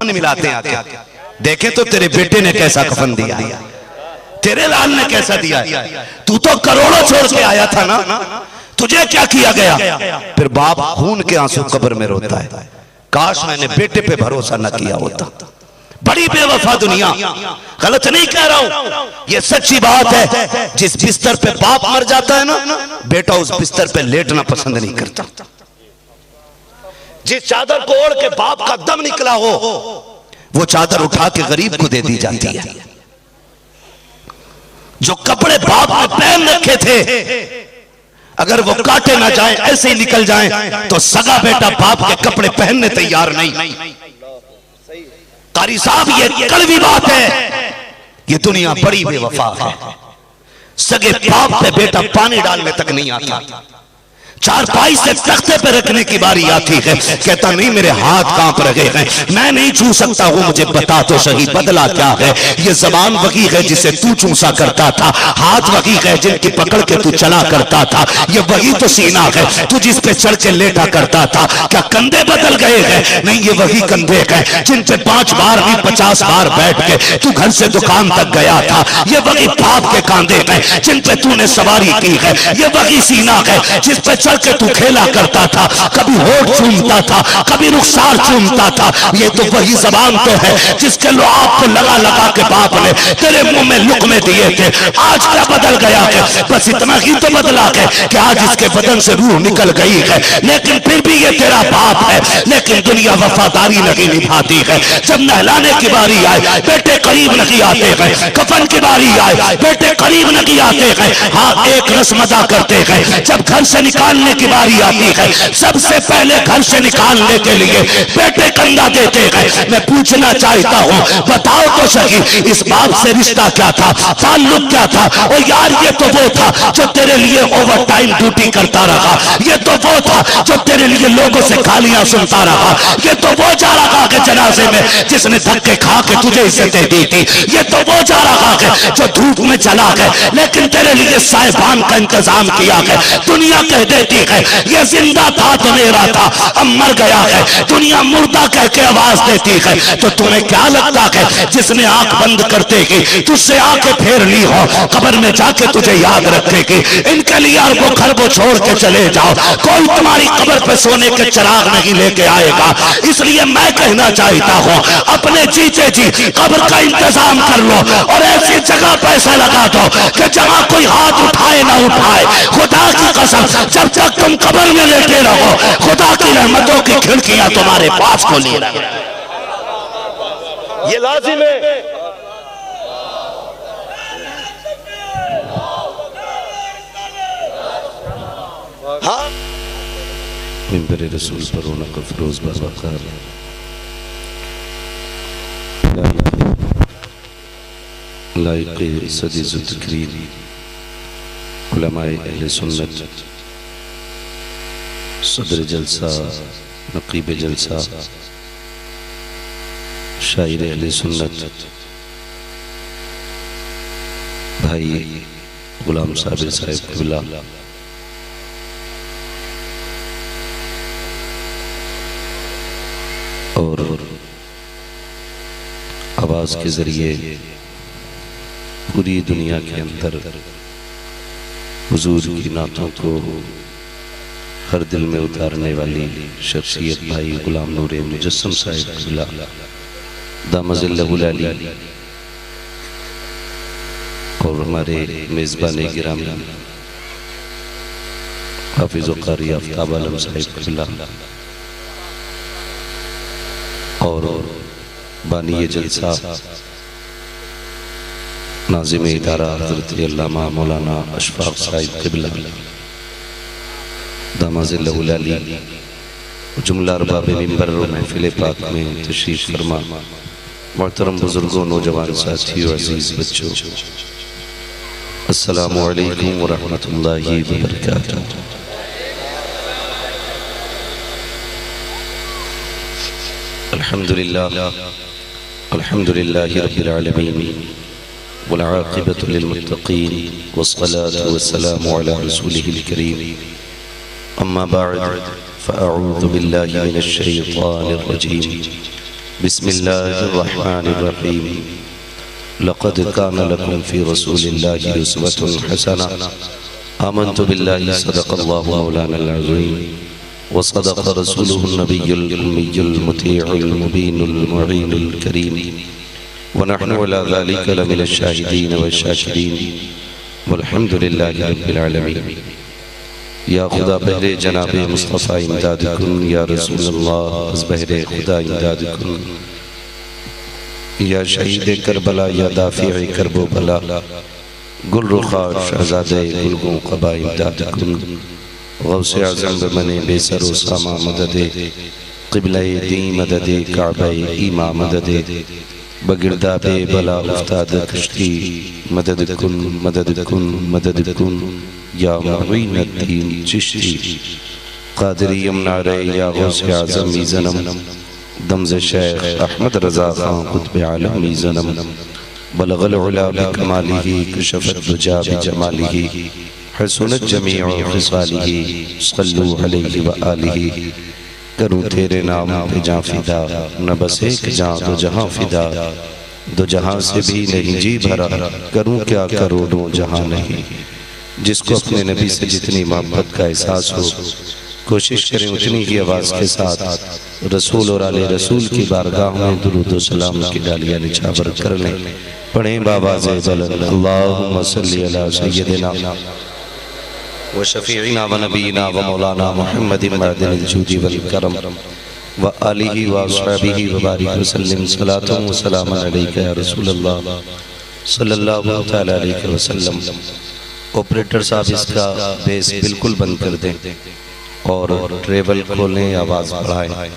कफन मिलाते हैं आके, देखे तो तेरे बेटे ने कैसा कफन दिया, तेरे लाल ने कैसा दिया। तू तो करोड़ों छोड़ के आया था ना, तुझे क्या किया गया। फिर बाप खून के आंसू कब्र में रोता है, काश मैंने बेटे पे भरोसा न किया होता। बड़ी बेवफा दुनिया, गलत नहीं कह रहा हूं, ये सच्ची बात है। जिस बिस्तर पे बाप मर जाता है ना, बेटा उस बिस्तर पे लेटना पसंद नहीं करता। जिस चादर को ओढ़ के बाप का दम निकला हो, वो चादर उठा के गरीब को दे दी जाती है। जो कपड़े बाप ने पहन रखे थे, अगर वो काटे ना जाए, ऐसे ही निकल जाए, तो सगा बेटा बाप के कपड़े पहनने तैयार नहीं। कारी साहब, ये कड़वी बात है, ये दुनिया बड़ी बेवफा है। सगे बाप पे बेटा पानी डालने तक नहीं आता, चारपाई से तख्ते पे रखने की बारी आती है, कहता नहीं मेरे हाथ कांप रहे हैं, मैं नहीं छू सकता हूं, मुझे बता तो सही बदला क्या है। ये जबान वही है जिसे तू चूसा करता था, हाथ वही है जिनकी पकड़ के तू चला करता था, ये वही तो सीना है तू जिस पे चढ़ के लेटा करता था। क्या कंधे बदल गए हैं? नहीं, ये वही कंधे हैं जिन पे 5 बार नहीं 50 बार बैठ के तू घर से दुकान तक गया था। ये वही बाप के कांधे हैं जिन पे तूने सवारी की है, ये वही सीना है जिस पे चढ़ के तू खेला करता था, कभी होठ चूमता था, कभी रुखसार चूमता था। ये तो वही जबान तो है जिसके लुआब को लगा लगा के बाप ने तेरे मुंह में लुकमे दिए थे। आज क्या बदल गया है? बस इतना ही तो बदला है कि आज इसके बदन से रूह निकल गई है, लेकिन फिर भी ये तेरा बाप है। लेकिन दुनिया वफादारी नहीं निभाती है। जब नहलाने की बारी आए, बेटे करीब नहीं आते हैं। कफन की बारी आए, बेटे करीब नहीं आते हैं। हाँ, एक रस्म अदा करते हैं। जब घर से निकालने की बारी आती है, सबसे पहले घर से निकालने के लिए बेटे कंधा देते हैं। मैं पूछना चाहता हूं, बताओ तो सही, इस बाप से रिश्ता क्या था, ताल्लुक क्या था? और यार, ये तो वो था जो तेरे लिए ओवर टाइम ड्यूटी करता रहा, ये तो वो था जो तेरे लिए लोगों से गालियां सुनता रहा, ये तो वो जा रहा है जनाजे में जिसने धक्के खा के तुझे इज्जतें दी थी, ये तो वो जा रहा है जो धूप में चला है लेकिन तेरे लिए साहिबान का इंतजाम किया है। दुनिया कह देती है ये जिंदा था तो मेरा था, अब मर गया है, दुनिया मुर्दा कह के आवाज देती है। तो तुम्हें क्या लगता है जिसने आंख बंद करते ही तुझसे आंखें फेर ली हो, कब्र में जाके तुझे याद रखेगी? इनके लिए अरबों खरबों छोड़ के चले जाओ, कोई तुम्हारी कब्र पे सोने के चिराग नहीं लेके आएगा। इसलिए मैं कहना चाहता हूं, अपने जीते जी कब्र का इंतजाम कर लो और ऐसी जगह पैसा लगा दो कि जहां कोई हाथ उठाए ना उठाए। खुदा की कसम, जब तक तुम कब्र में लेटे रहो, खुदा की रहमतों की खिड़कियां तुम्हारे पास खोली रहे। ये लाजिम है। हाँ, मिंबर रसूल पर रौनक अफरोज बज़ाकर लाइक़े सदी ज़िक्र उलमाए अहले सुन्नत, सदर जलसा, नक़ीब जलसा, शायर अहले सुन्नत भाई गुलाम साबिर साहिब क़िबला, और आवाज के जरिए पूरी दुनिया के अंदर हुजूर की नातों को हर दिल में उतारने वाली शख्सियत भाई गुलाम नूरे मुजस्सम साहिब क़िबला दामज़िल्लहुल अली, और हमारे मेज़बान गिरामी हाफिज़ व क़ारी आफ्ताब आलम साहिब क़िबला, और बानी जलसा नाज़िम इदारा हज़रत अल्लामा मौलाना अशफाक़ साहिब क़िबला दामज़िल्लहुल अली, जुमला अरबाब मिंबर और महफ़िल पाक में तशरीफ़ फरमा मोहतरम बुज़ुर्गों, नौजवान साथियों, अज़ीज़ बच्चों, अस्सलामु अलैकुम व रहमतुल्लाहि व बरकातुहू। अल्हम्दुलिल्लाह अल्हम्दुलिल्लाहि रब्बिल आलमीन वल आक़िबतु लिल मुत्तक़ीन वस्सलातु वस्सलामु अला रसूलिहिल करीम, अम्मा बअद फ़अऊज़ु बिल्लाहि मिनश शैतानिर रजीम, बिस्मिल्लाहिर्रहमानिर्रहीम। लक़द कान लकुम फ़ी रसूलिल्लाहि उस्वतुन हसना। आमन्तु बिल्लाहि सदक़ल्लाहु मौलानल अज़ीम व सदक़ रसूलुहुन नबियुल उम्मियुल मुतीउल मुबीनुल मुईनुल करीम व नहनु अला ज़ालिका लमिनश शाहिदीन वश्शाकिरीन वल्हम्दुलिल्लाहि रब्बिल आलमीन। या खुदा बहरे जनाबे मुस्तफ़ा इमदाद कुन, या रसूलल्लाह अज़ बहरे खुदा इमदाद कुन, या शहीद करबला, या दाफ़िए करबो बला, गुल रुखा शहज़ादे गुलगों क़बा इमदाद कुन। गौसे आज़म बमने बेसरो सामा मददे, क़िबले दी मददे, काबे ईमा मददे, बगिरदा बे बला उस्ताद कश्ती मदद कुन, मदद कुन, मदद कुन। या मुईनुद्दीन चिश्ती क़ादिरी यमनारे, या गौसे आज़म मीज़नम, दमज़ शेख अहमद रज़ा खां क़ुत्ब आलम मीज़नम। बलगल उला बिकमालिही, कशफ़त दुजा बिजमालिही, हसनत जमीअ ख़िसालिही, सल्लु अलैहि व आलिही। करूँ तेरे नाम पे जाँ फ़िदा, न बस एक जाँ दो जहाँ फ़िदा, दो जहाँ से भी नहीं जी भरा, करूँ क्या करोड़ों जहाँ नहीं। जिसको अपने नबी से जितनी मोहब्बत का एहसास हो, कोशिश करें उतनी ही आवाज़ के साथ रसूल और आले रसूल की बारगाह में दुरूद व सलाम की डालियाँ निछावर कर लें। पढ़ें बावाज़े बुलंद, अल्लाहुम्मा सल्ली अला सय्यदिना व शफ़ीइना व नबीना व मौलाना मुहम्मदिन मअदिनिल जूदी वल करम व आलिहि व अस्हाबिहि व बारिक व सल्लिम सलातन व सलामन अलैका या रसूलल्लाह सल्लल्लाहु तआला अलैहि वसल्लम। ऑपरेटर साहब इसका बेस बिल्कुल बंद कर दें और ट्रेवल खोलें, आवाज़ बढ़ाएं।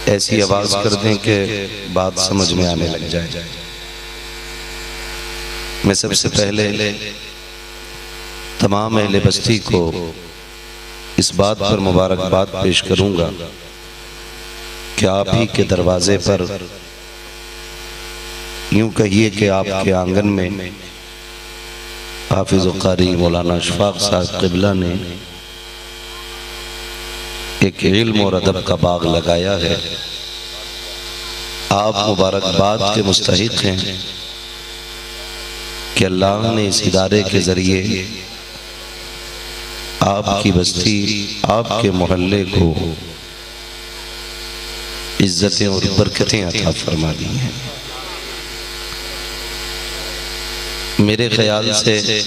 ऐसी आवाज़ कर दें कि बात समझ में आने लग जाए। मैं सबसे पहले तमाम अहले बस्ती को इस बात पर मुबारकबाद पेश करूंगा कि आप ही के दरवाजे पर, यूं कहिए कि आपके आंगन में हाफिज़ क़ारी मौलाना अशफाक़ साहब क़िबला ने एक इल्म और अदब का बाग लगाया है। आप मुबारकबाद के मुस्तहिक़ हैं कि अल्लाह ने इस इदारे के ज़रिए आपकी बस्ती, आपके मोहल्ले को इज्जतें और बरकतें अता फरमा दी हैं। मेरे ख्याल से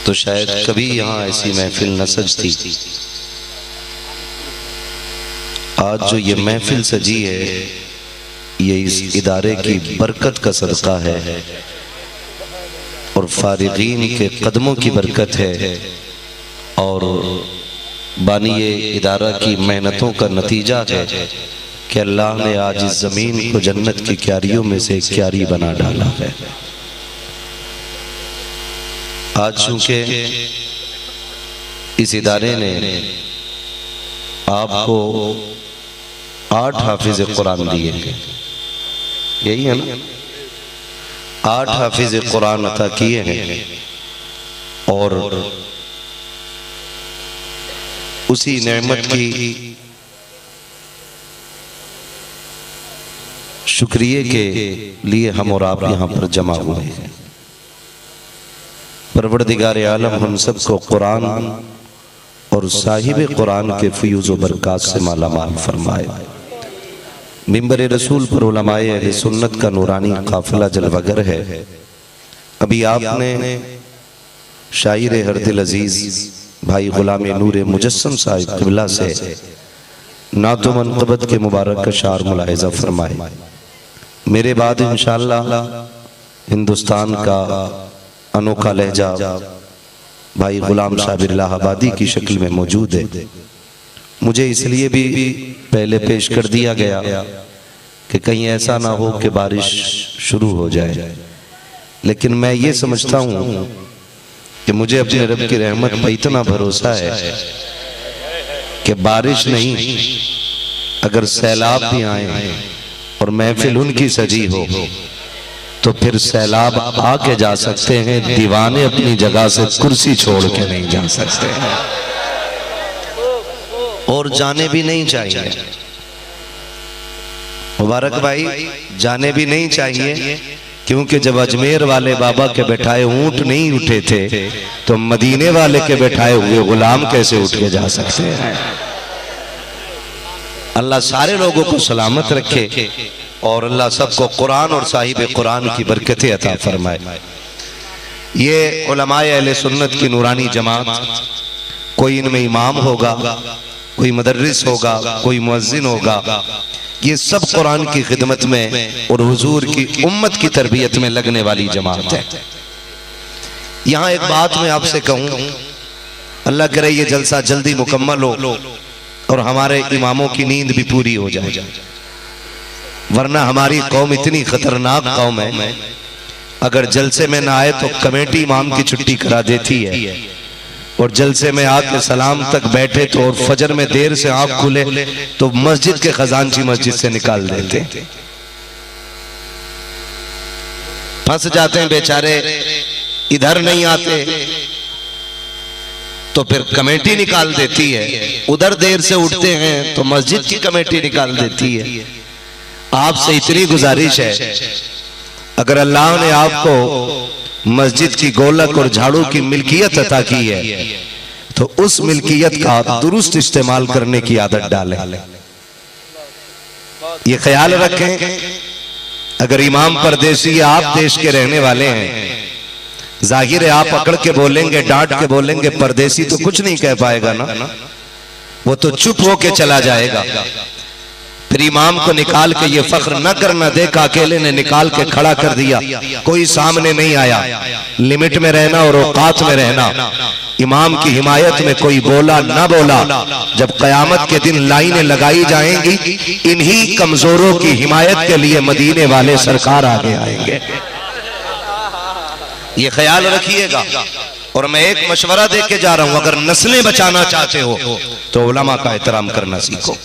तो शायद कभी यहाँ ऐसी महफिल न सजती। आज जो ये महफिल सजी है, ये इस इदारे की बरकत का सदका है और फारिगीन के कदमों की बरकत है और बानिए इदारा की मेहनतों का नतीजा है कि अल्लाह ने आज इस ज़मीन को जन्नत की क्यारियों में से एक क्यारी बना डाला है। आज चूँकि इस इदारे ने आपको 8 हाफिज़ कुरान दिए हैं, यही है ना, 8 हाफिज़ कुरान अता किए हैं और उसी नेमत की शुक्रिया के लिए हम और आप यहाँ पर जमा हुए हैं। परवरदिगार आलम हम सबको कुरान और साहिब कुरान के फ़यूज़ व बरक़ात से मालामाल फरमाए। मिंबर रसूल पर उलमाए अहले सुन्नत का नूरानी काफ़िला जलवागर है। अभी आपने शायर हर दिल अजीज़ भाई गुलाम नूर मुजस्सम साहिब क़िबला से नातो मनक़बत के मुबारक अशार मुलाहिज़ा फरमाए। मेरे बाद इंशाअल्लाह हिंदुस्तान का अनोखा लहजा भाई गुलाम साहब इलाहाबादी की शक्ल में मौजूद है। मुझे इसलिए भी पहले पेश कर दिया गया कि कहीं ऐसा ना हो कि बारिश शुरू हो जाए, लेकिन मैं ये समझता हूँ कि मुझे अपने रब की रहमत पर इतना भरोसा है कि बारिश नहीं, अगर सैलाब भी आए और महफिल उनकी सजी हो तो फिर सैलाब आके जा सकते हैं, दीवाने अपनी जगह से कुर्सी छोड़ के नहीं जा सकते हैं। और जाने भी नहीं चाहिए। मुबारक भाई, जाने भी नहीं चाहिए, क्योंकि जब अजमेर वाले बाबा के बैठाए ऊंट नहीं उठे थे तो मदीने वाले के बैठाए हुए गुलाम कैसे उठ के जा सकते हैं। अल्लाह सारे लोगों को सलामत रखे और अल्लाह सबको कुरान और साहिब कुरान की बरकतें अता फरमाए। ये उलमाए अहले सुन्नत की नूरानी जमात, कोई इनमें इमाम होगा, कोई मुदर्रिस होगा, कोई मुअज्जिन होगा, ये सब कुरान की खिदमत में और हुजूर की उम्मत की तरबियत में लगने वाली जमात है। यहाँ एक बात मैं आपसे कहूँ, अल्लाह करे ये जलसा जल्दी मुकम्मल हो और हमारे इमामों की नींद भी पूरी हो जाए, वरना हमारी कौम इतनी खतरनाक कौम है, अगर जलसे में ना आए तो कमेटी इमाम की छुट्टी करा देती है, और जलसे में आके सलाम तक बैठे तो और फजर में देर से आंख खुले तो मस्जिद के खजानची मस्जिद से निकाल देते, फंस जाते हैं बेचारे, इधर नहीं आते तो फिर कमेटी निकाल देती है, उधर देर से उठते हैं तो मस्जिद की कमेटी निकाल देती है। आपसे इतनी गुजारिश है, अगर अल्लाह ने आपको मस्जिद की गोलक और झाड़ू की मिल्कियत अता की है तो उस मिल्कियत का दुरुस्त इस्तेमाल करने की आदत डालें। ये ख्याल रखें, अगर इमाम परदेसी, आप देश के रहने वाले हैं, जाहिर है आप पकड़ के बोलेंगे, डांट के बोलेंगे, परदेसी तो कुछ नहीं कह पाएगा ना, वो तो चुप होके चला जाएगा। फिर इमाम को निकाल के ये फख्र न करना, देखा अकेले ने निकाल के खड़ा कर दिया, कोई सामने नहीं आया। लिमिट में रहना और औकात में रहना, इमाम की हिमायत में कोई बोला ना बोला, जब कयामत के दिन लाइनें लगाई जाएंगी, इन्हीं कमजोरों की हिमायत के लिए मदीने वाले सरकार आगे आएंगे। ये ख्याल रखिएगा। और मैं एक मशवरा दे के जा रहा हूं, अगर नस्लें बचाना चाहते हो तो उलमा का एहतराम करना सीखो,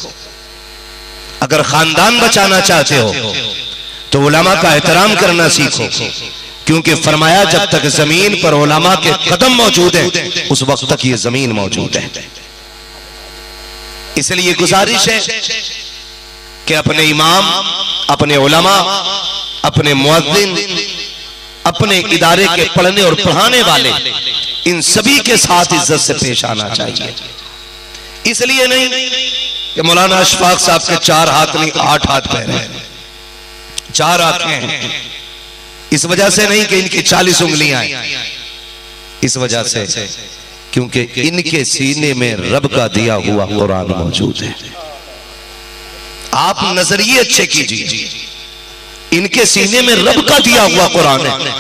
अगर खानदान बचाना चाहते हो तो उलमा का एहतराम करना सीखो, क्योंकि फरमाया जब तक जमीन पर उलमा के कदम मौजूद हैं उस वक्त तक ये जमीन मौजूद है। इसलिए गुजारिश है कि अपने इमाम, अपने उलमा, अपने मुअज्जिन, अपने इदारे के पढ़ने और पढ़ाने वाले, इन सभी के साथ इज्जत से पेश आना चाहिए। इसलिए नहीं कि मौलाना अशफाक साहब के 4 हाथ नहीं 8 हाथ पैर हैं, 4 आंखें हैं, इस वजह से नहीं कि इनकी 40 उंगलियां हैं, इस वजह से क्योंकि इनके सीने में रब का दिया हुआ कुरान मौजूद है। आप नजरिए अच्छे कीजिए, इनके सीने में रब का दिया हुआ कुरान है,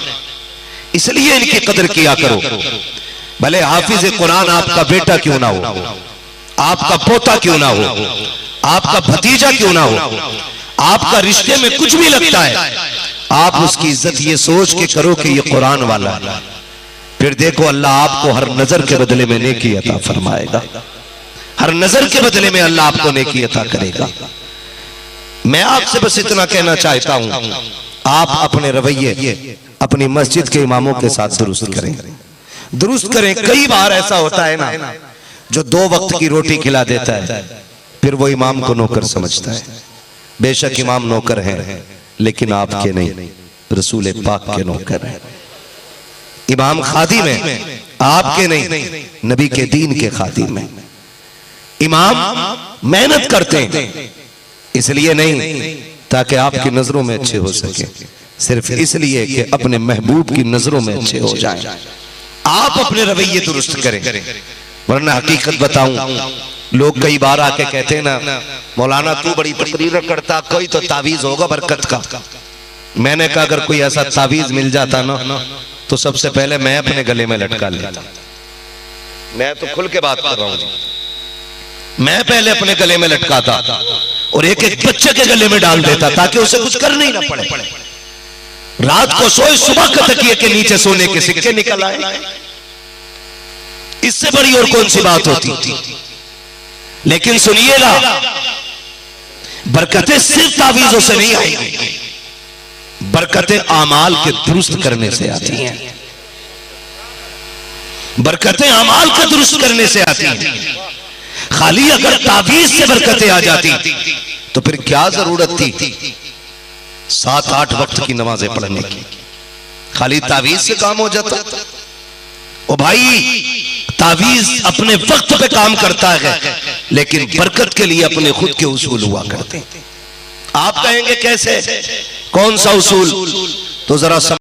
इसलिए इनकी कदर किया करो। भले हाफिज कुरान आपका बेटा क्यों ना हो, आपका पोता क्यों ना हो, आपका भतीजा क्यों ना हो, आपका रिश्ते में कुछ भी लगता है, आप उसकी इज्जत ये सोच के करो कि ये कुरान वाला है, फिर देखो अल्लाह आपको हर नजर के बदले में नेकी अता फरमाएगा, हर नजर के बदले में अल्लाह आपको नेकी अता करेगा। मैं आपसे बस इतना कहना चाहता हूं, आप अपने रवैये अपनी मस्जिद के इमामों के साथ दुरुस्त करें, दुरुस्त करें। कई बार ऐसा होता है ना, जो 2 वक्त की रोटी खिला देता है फिर वो इमाम को नौकर समझता है। बेशक इमाम नौकर हैं, लेकिन आपके नहीं, रसूल पाक के नौकर हैं। इमाम खादिम है, आपके नहीं, नबी के दीन के खादिम है। इमाम मेहनत करते हैं, इसलिए नहीं ताकि आपकी नजरों में अच्छे हो सके, सिर्फ इसलिए कि अपने महबूब की नजरों में अच्छे हो जाएं। आप अपने रवैये दुरुस्त करें, वरना हकीकत बताऊं, लोग कई बार आके कहते हैं ना, मौलाना तू बड़ी तकरीर करता, कोई तो तावीज होगा बरकत का। मैंने कहा अगर कोई ऐसा तावीज मिल जाता ना तो सबसे पहले मैं अपने गले में लटका लेता। मैं तो खुल के बात कर रहा हूं, मैं पहले अपने गले में लटकाता और एक एक बच्चे के गले में डाल देता, ताकि उसे कुछ करना ही ना पड़े। रात को सोए, सुबह के तकिए के नीचे सोने के सिक्के निकल आए, इससे बड़ी और कौन सी बात होती थी। लेकिन सुनिएगा, बरकतें सिर्फ तावीजों से नहीं आएंगी, बरकतें आमाल के दुरुस्त करने से आती हैं, बरकतें आमाल के दुरुस्त करने से आती हैं। खाली अगर तावीज से बरकतें आ जाती तो फिर क्या जरूरत थी 7-8 वक्त की नमाजें पढ़ने की? खाली तावीज से काम हो जाता। ओ भाई, तावीज अपने वक्त पे काम करता है, लेकिन बरकत के लिए अपने खुद के उसूल हुआ करते हैं। आप कहेंगे कैसे, कौन सा उसूल? तो जरा